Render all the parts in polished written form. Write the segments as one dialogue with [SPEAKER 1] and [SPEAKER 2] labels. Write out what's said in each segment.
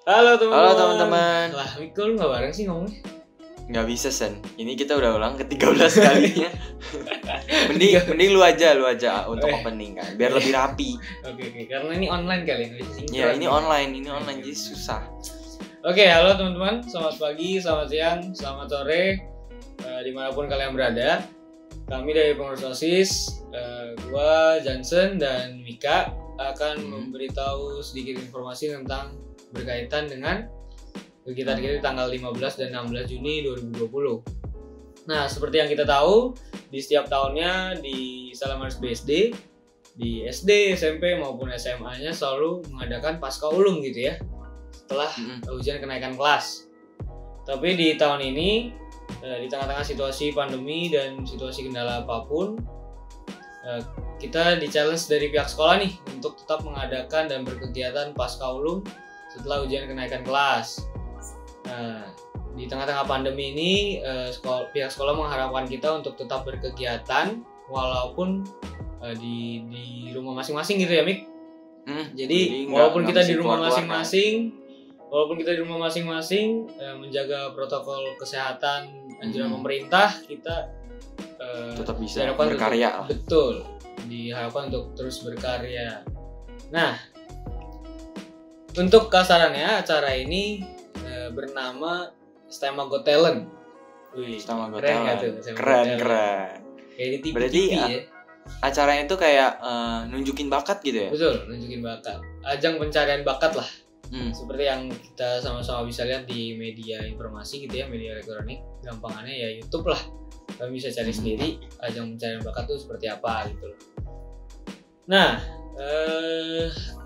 [SPEAKER 1] Halo teman-teman.
[SPEAKER 2] Halo teman-teman.
[SPEAKER 1] Lah, Miko lu gak bareng sih ngomongnya?
[SPEAKER 2] Nggak bisa Sen, ini kita udah ulang ke-13 kalinya. mending lu aja untuk opening kan, biar lebih rapi.
[SPEAKER 1] Oke, karena ini online kali
[SPEAKER 2] ya. Ini online jadi susah.
[SPEAKER 1] Oke, halo teman-teman, selamat pagi, selamat siang, selamat sore, dimanapun kalian berada. Kami dari pengurus OSIS, gua Johnson dan Mika akan memberitahu sedikit informasi tentang berkaitan dengan kegiatan kita di tanggal 15 dan 16 Juni 2020. Nah, seperti yang kita tahu, di setiap tahunnya di Salamaris BSD, di SD, SMP maupun SMA-nya selalu mengadakan pasca ulum gitu ya, setelah ujian kenaikan kelas. Tapi di tahun ini, di tengah-tengah situasi pandemi dan situasi kendala apapun, kita di-challenge dari pihak sekolah nih untuk tetap mengadakan dan berkegiatan pasca ulum setelah ujian kenaikan kelas. Nah, di tengah-tengah pandemi ini, pihak sekolah mengharapkan kita untuk tetap berkegiatan walaupun di rumah masing-masing gitu ya, Mik. Jadi walaupun kita di rumah masing-masing, menjaga protokol kesehatan anjuran pemerintah, kita
[SPEAKER 2] tetap bisa berkarya.
[SPEAKER 1] Betul, diharapkan untuk terus berkarya. Nah, untuk kasarannya acara ini bernama STEMA Got Talent.
[SPEAKER 2] Wih, STEMA Got
[SPEAKER 1] Talent.
[SPEAKER 2] Keren.
[SPEAKER 1] Kayak di TV.
[SPEAKER 2] Berarti
[SPEAKER 1] ya.
[SPEAKER 2] Acaranya itu kayak nunjukin bakat gitu ya?
[SPEAKER 1] Betul, nunjukin bakat. Ajang pencarian bakat lah. Seperti yang kita sama-sama bisa lihat di media informasi gitu ya, media elektronik. Gampangannya ya YouTube lah. Kami bisa cari sendiri ajang pencarian bakat itu seperti apa gitu loh. Nah,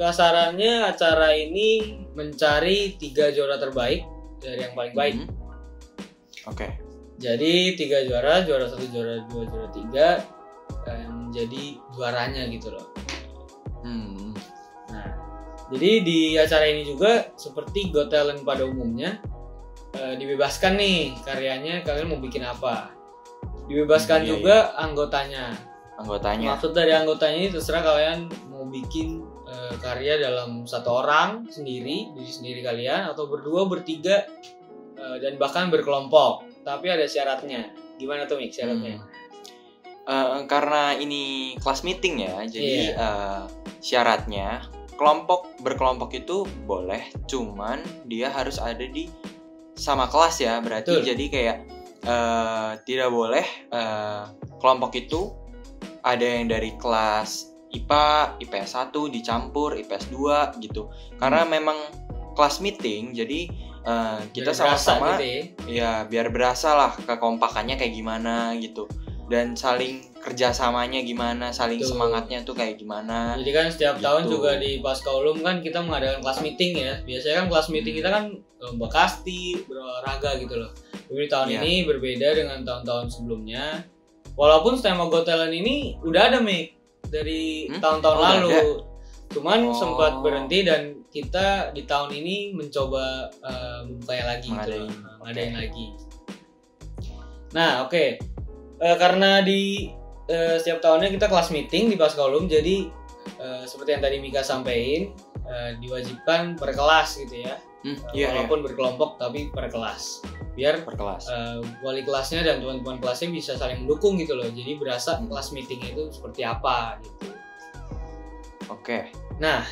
[SPEAKER 1] kasarannya acara ini mencari 3 juara terbaik dari yang paling baik.
[SPEAKER 2] Oke.
[SPEAKER 1] Jadi 3 juara 1, juara 2, juara 3 menjadi juaranya gitu loh. Nah, jadi di acara ini juga seperti Got Talent pada umumnya, dibebaskan nih karyanya, kalian mau bikin apa. Dibebaskan juga anggotanya. Maksud dari anggotanya ini terserah kalian mau bikin karya dalam satu orang sendiri, diri sendiri kalian, atau berdua, bertiga, dan bahkan berkelompok. Tapi ada syaratnya. Gimana tuh Mik syaratnya?
[SPEAKER 2] Karena ini kelas meeting ya, jadi syaratnya berkelompok itu boleh, cuman dia harus ada di sama kelas ya. Berarti jadi kayak tidak boleh kelompok itu ada yang dari kelas IPA, IPS 1 dicampur, IPS 2 gitu. Karena memang kelas meeting, jadi kita sama-sama gitu ya, biar berasa lah kekompakannya kayak gimana gitu. Dan saling kerjasamanya gimana, saling semangatnya tuh kayak gimana.
[SPEAKER 1] Jadi kan setiap tahun juga di Pasca Ulum kan kita mengadakan kelas meeting ya. Biasanya kan kelas meeting kita kan lomba kasti, berolahraga gitu loh. Tapi tahun ini berbeda dengan tahun-tahun sebelumnya. Walaupun STEMA Got Talent ini udah ada Mik dari tahun-tahun lalu, cuman sempat berhenti dan kita di tahun ini mencoba membukanya lagi, ngadain lagi. Nah, oke. Karena di setiap tahunnya kita kelas meeting di Pasca Ulum, jadi seperti yang tadi Mika sampaikan, diwajibkan per kelas gitu ya. Walaupun berkelompok tapi per kelas. Biar wali kelasnya dan teman-teman kelasnya bisa saling mendukung gitu loh. Jadi berasa kelas meeting itu seperti apa gitu.
[SPEAKER 2] Oke.
[SPEAKER 1] Nah,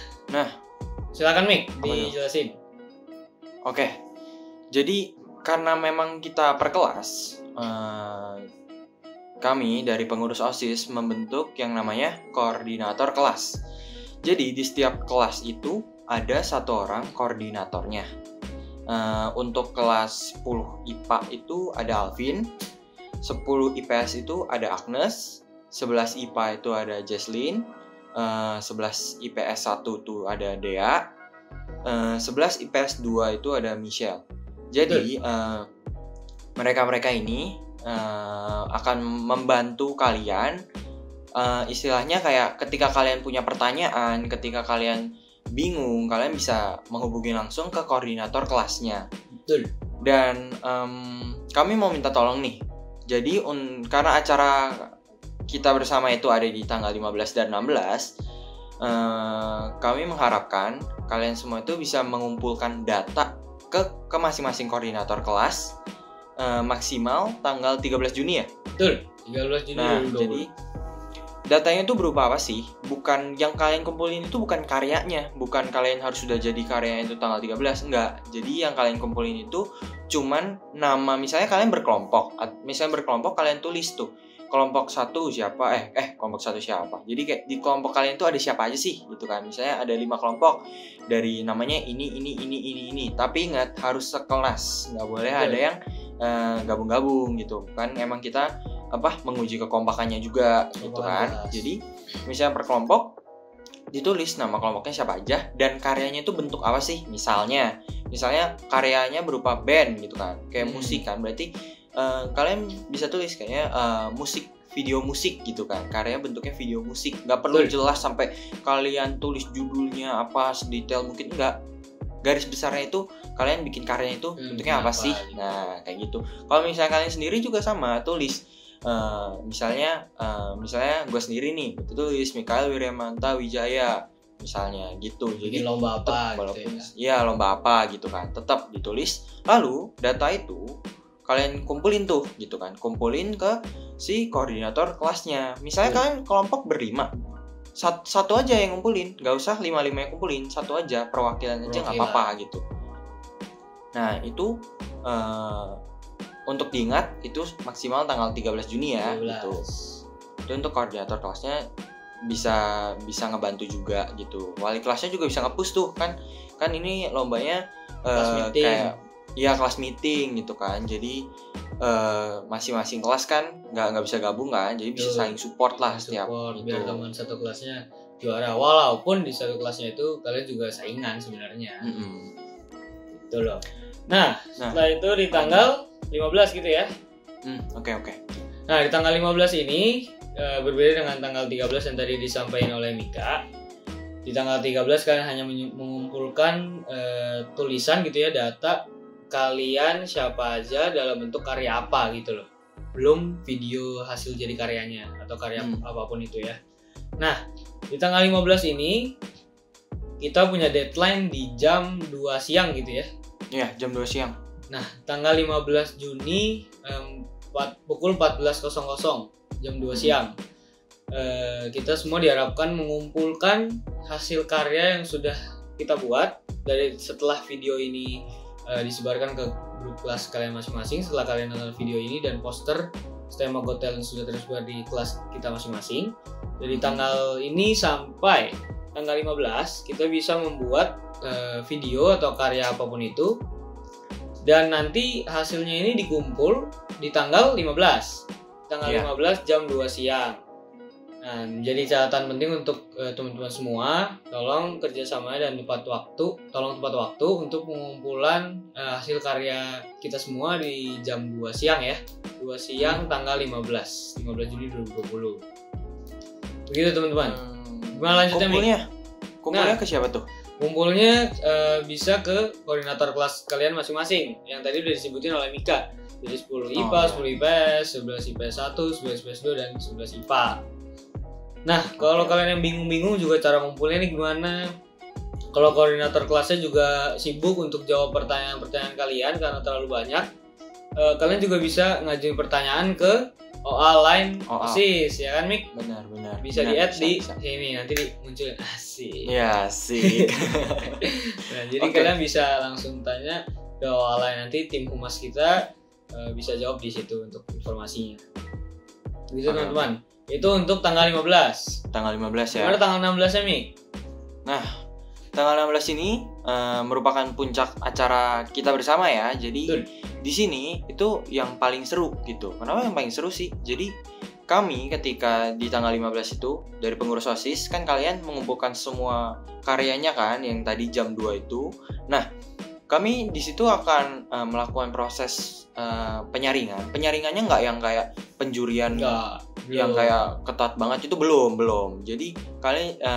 [SPEAKER 1] silakan Mik dijelasin.
[SPEAKER 2] Oke. Jadi karena memang kita per kelas, kami dari pengurus OSIS membentuk yang namanya koordinator kelas. Jadi di setiap kelas itu ada satu orang koordinatornya. Untuk kelas 10 IPA itu ada Alvin, 10 IPS itu ada Agnes, 11 IPA itu ada Jesslyn, 11 IPS 1 itu ada Dea, 11 IPS 2 itu ada Michelle. Jadi mereka-mereka ini akan membantu kalian, istilahnya kayak ketika kalian punya pertanyaan, ketika kalian bingung, kalian bisa menghubungi langsung ke koordinator kelasnya.
[SPEAKER 1] Betul.
[SPEAKER 2] Dan kami mau minta tolong nih. Jadi karena acara kita bersama itu ada di tanggal 15 dan 16, kami mengharapkan kalian semua itu bisa mengumpulkan data ke masing-masing koordinator kelas maksimal tanggal 13 Juni ya.
[SPEAKER 1] Betul, 13 Juni
[SPEAKER 2] Nah,
[SPEAKER 1] 2020.
[SPEAKER 2] jadi datanya itu berupa apa sih? Bukan yang kalian kumpulin itu bukan karyanya, bukan kalian harus sudah jadi karyanya itu tanggal 13, enggak. Jadi yang kalian kumpulin itu cuman nama, misalnya kalian berkelompok. Misalnya berkelompok kalian tulis tuh kelompok satu siapa, kelompok satu siapa. Jadi kayak di kelompok kalian tuh ada siapa aja sih gitu kan. Misalnya ada 5 kelompok dari namanya ini. Tapi ingat harus sekelas, nggak boleh ada yang gabung-gabung gitu kan. Emang kita menguji kekompakannya juga gitu kan. Jadi misalnya per kelompok ditulis nama kelompoknya siapa aja dan karyanya itu bentuk apa sih. Misalnya karyanya berupa band gitu kan, kayak musik kan, berarti kalian bisa tulis kayaknya video musik gitu kan, karyanya bentuknya video musik. Nggak perlu jelas sampai kalian tulis judulnya apa sedetail mungkin, enggak. Garis besarnya itu kalian bikin karyanya itu bentuknya apa sih gitu. Nah kayak gitu. Kalau misalnya kalian sendiri juga sama, tulis misalnya gue sendiri nih, tulis Mikael Wiryamanta Wijaya misalnya gitu. Jadi
[SPEAKER 1] lomba apa
[SPEAKER 2] gitu ya. Iya, lomba apa gitu kan, tetap ditulis. Lalu data itu kalian kumpulin tuh gitu kan, kumpulin ke si koordinator kelasnya. Misalnya kalian kelompok berlima, satu aja yang ngumpulin, nggak usah 5 yang kumpulin, satu aja perwakilan aja nggak apa-apa gitu. Nah itu untuk diingat itu maksimal tanggal 13 Juni ya 13. Gitu. Itu untuk koordinator kelasnya bisa ngebantu juga gitu. Wali kelasnya juga bisa nge-push tuh kan ini lombanya kayak kelas meeting gitu kan. Jadi masing-masing kelas kan nggak bisa gabung kan, jadi bisa saling support lah setiap
[SPEAKER 1] gitu. Biar teman satu kelasnya juara, walaupun di satu kelasnya itu kalian juga saingan sebenarnya. Gitu loh. Nah setelah itu di tanggal 15 gitu ya.
[SPEAKER 2] Oke.
[SPEAKER 1] Nah di tanggal 15 ini berbeda dengan tanggal 13 yang tadi disampaikan oleh Mika. Di tanggal 13 kalian hanya mengumpulkan tulisan gitu ya, data kalian siapa aja dalam bentuk karya apa gitu loh. Belum video hasil jadi karyanya atau karya apapun itu ya. Nah di tanggal 15 ini kita punya deadline di jam 2 siang gitu ya.
[SPEAKER 2] Iya, jam 2 siang.
[SPEAKER 1] Nah, tanggal 15 Juni pukul 14.00 jam 2 siang. Kita semua diharapkan mengumpulkan hasil karya yang sudah kita buat dari setelah video ini disebarkan ke grup kelas kalian masing-masing. Setelah kalian nonton video ini dan poster STEM Got Talent sudah tersebar di kelas kita masing-masing. Dari tanggal ini sampai tanggal 15 kita bisa membuat video atau karya apapun itu. Dan nanti hasilnya ini dikumpul di tanggal 15. Tanggal 15 jam 2 siang. Nah, jadi catatan penting untuk teman-teman semua, tolong kerjasama dan tepat waktu untuk pengumpulan hasil karya kita semua di jam 2 siang ya. 2 siang tanggal 15 Juni 2020. Begitu teman-teman. Gimana lanjutnya?
[SPEAKER 2] Kumpulnya ke siapa tuh?
[SPEAKER 1] Kumpulnya bisa ke koordinator kelas kalian masing-masing yang tadi udah disebutin oleh Mika. Jadi 10 IPA, 10 IPS, 11 IPS 1, 11 IPS 2, dan 11 IPA. Nah, kalau kalian yang bingung-bingung juga cara ngumpulnya ini gimana? Kalau koordinator kelasnya juga sibuk untuk jawab pertanyaan-pertanyaan kalian karena terlalu banyak, kalian juga bisa ngajuin pertanyaan ke OA line OSIS, ya kan Mik?
[SPEAKER 2] Benar.
[SPEAKER 1] Bisa di-add di sini, nanti munculin asik.
[SPEAKER 2] Ya, asik.
[SPEAKER 1] Nah, jadi kalian bisa langsung tanya ke OA line, nanti tim humas kita bisa jawab di situ untuk informasinya. Gitu teman-teman. Itu untuk tanggal 15.
[SPEAKER 2] Tanggal 15 ya.
[SPEAKER 1] Gimana tanggal 16-nya, Mik?
[SPEAKER 2] Nah, tanggal 16 ini merupakan puncak acara kita bersama ya. Jadi di sini itu yang paling seru gitu. Kenapa yang paling seru sih? Jadi kami ketika di tanggal 15 itu dari pengurus OSIS kan kalian mengumpulkan semua karyanya kan yang tadi jam 2 itu. Nah, kami di situ akan melakukan proses penyaringan. Penyaringannya nggak yang kayak penjurian yang kayak ketat banget, itu belum. Jadi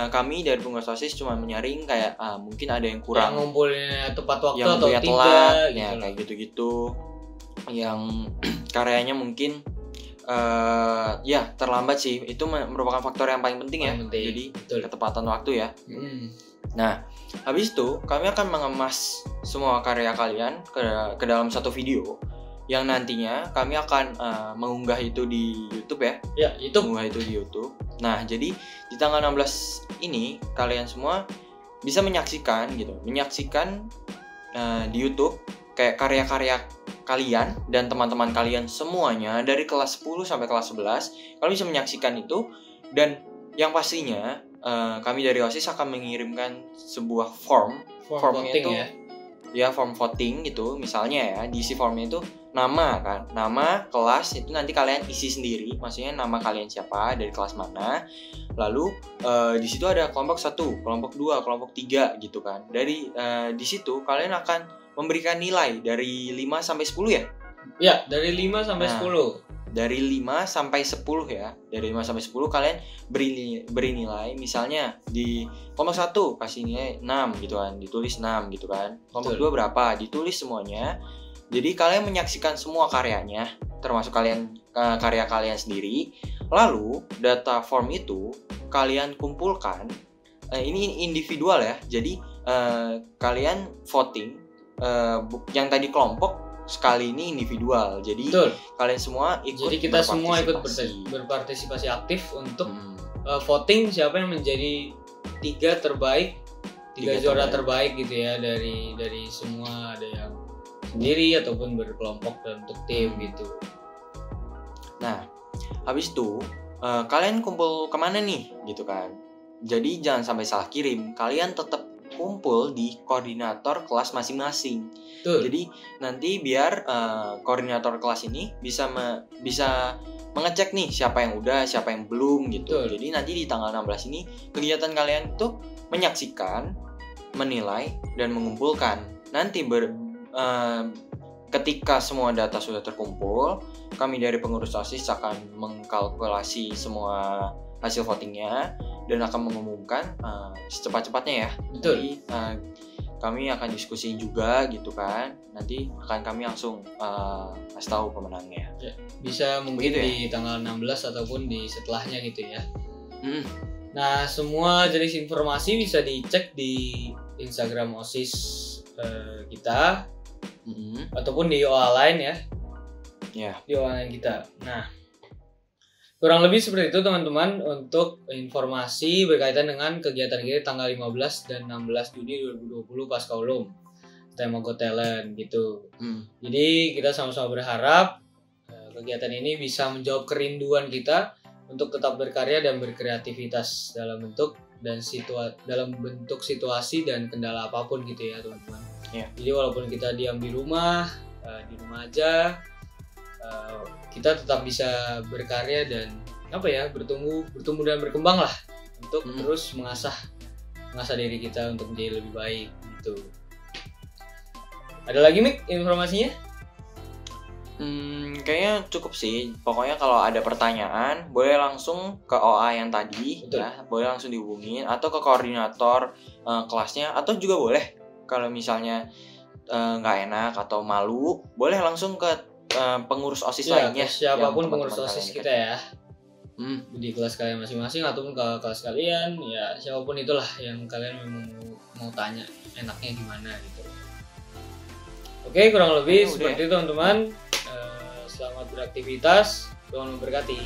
[SPEAKER 2] kami dari pengurus OSIS cuma menyaring kayak mungkin ada yang kurang,
[SPEAKER 1] yang ngumpulinnya tepat waktu
[SPEAKER 2] yang
[SPEAKER 1] atau tidak
[SPEAKER 2] telat,
[SPEAKER 1] gitu.
[SPEAKER 2] Ya kayak gitu-gitu. Yang karyanya mungkin Ya terlambat sih, itu merupakan faktor yang paling penting ya.
[SPEAKER 1] Penting.
[SPEAKER 2] Jadi
[SPEAKER 1] Betul.
[SPEAKER 2] ketepatan waktu ya. Nah, habis itu kami akan mengemas semua karya kalian ke dalam satu video yang nantinya kami akan mengunggah itu di YouTube ya.
[SPEAKER 1] Ya, YouTube.
[SPEAKER 2] Mengunggah itu di YouTube. Nah, jadi di tanggal 16 ini kalian semua bisa menyaksikan di YouTube kayak karya-karya kalian dan teman-teman kalian semuanya dari kelas 10 sampai kelas 11. Kalian bisa menyaksikan itu, dan yang pastinya kami dari OSIS akan mengirimkan sebuah formnya
[SPEAKER 1] voting
[SPEAKER 2] itu
[SPEAKER 1] ya.
[SPEAKER 2] form voting gitu. Misalnya ya, diisi formnya itu nama kelas, itu nanti kalian isi sendiri, maksudnya nama kalian siapa, dari kelas mana. Lalu di situ ada kelompok 1, kelompok 2, kelompok 3 gitu kan. Dari di situ kalian akan memberikan nilai dari 5 sampai 10 ya?
[SPEAKER 1] Ya, dari 5 sampai 10.
[SPEAKER 2] Dari 5 sampai 10 ya. Dari 5 sampai 10 kalian beri nilai. Misalnya di kelompok 1 kasih nilai 6 gitu kan, ditulis 6 gitu kan. Kelompok 2 berapa? Ditulis semuanya. Jadi kalian menyaksikan semua karyanya, termasuk karya kalian sendiri. Lalu data form itu kalian kumpulkan. Ini individual ya. Jadi kalian voting. Yang tadi kelompok, sekali ini individual. Jadi
[SPEAKER 1] Betul.
[SPEAKER 2] kalian semua ikut.
[SPEAKER 1] Jadi kita semua ikut berpartisipasi aktif untuk voting siapa yang menjadi 3 juara terbaik gitu ya, dari semua, ada yang sendiri ataupun berkelompok dan untuk tim gitu.
[SPEAKER 2] Nah, habis itu kalian kumpul kemana nih gitu kan? Jadi jangan sampai salah kirim. Kalian tetap kumpul di koordinator kelas masing-masing.
[SPEAKER 1] Betul.
[SPEAKER 2] Jadi nanti biar koordinator kelas ini bisa mengecek nih siapa yang udah, siapa yang belum gitu.
[SPEAKER 1] Betul.
[SPEAKER 2] Jadi nanti di tanggal 16 ini kegiatan kalian tuh menyaksikan, menilai, dan mengumpulkan. Nanti ketika semua data sudah terkumpul, kami dari pengurus OSIS akan mengkalkulasi semua hasil votingnya dan akan mengumumkan secepat-cepatnya ya.
[SPEAKER 1] Betul.
[SPEAKER 2] Jadi kami akan diskusi juga gitu kan. Nanti akan kami langsung kasih tahu pemenangnya.
[SPEAKER 1] Ya, bisa mungkin
[SPEAKER 2] Begitu ya?
[SPEAKER 1] di tanggal 16 ataupun di setelahnya gitu ya. Nah, semua jenis informasi bisa dicek di Instagram OSIS kita ataupun di OA lain ya.
[SPEAKER 2] Ya.
[SPEAKER 1] Di OA lain kita. Nah, kurang lebih seperti itu teman-teman untuk informasi berkaitan dengan kegiatan kita tanggal 15 dan 16 Juni 2020 Pasca Ulum, tema Got Talent gitu. Jadi kita sama-sama berharap kegiatan ini bisa menjawab kerinduan kita untuk tetap berkarya dan berkreativitas dalam bentuk situasi dan kendala apapun gitu ya teman-teman.
[SPEAKER 2] Yeah.
[SPEAKER 1] Jadi walaupun kita diam di rumah aja, kita tetap bisa berkarya dan bertumbuh dan berkembang lah untuk terus mengasah diri kita untuk menjadi lebih baik gitu. Ada lagi Mik informasinya?
[SPEAKER 2] Kayaknya cukup sih. Pokoknya kalau ada pertanyaan boleh langsung ke OA yang tadi.
[SPEAKER 1] Betul.
[SPEAKER 2] Ya, boleh langsung dihubungin atau ke koordinator kelasnya, atau juga boleh kalau misalnya nggak enak atau malu, boleh langsung ke pengurus OSIS lainnya.
[SPEAKER 1] Siapapun pengurus OSIS kita ya.
[SPEAKER 2] Di
[SPEAKER 1] kelas kalian masing-masing ataupun ke kelas kalian ya, siapapun itulah yang kalian memang mau tanya enaknya gimana gitu. Oke, kurang lebih seperti itu teman-teman. Selamat beraktivitas, Tuhan memberkati.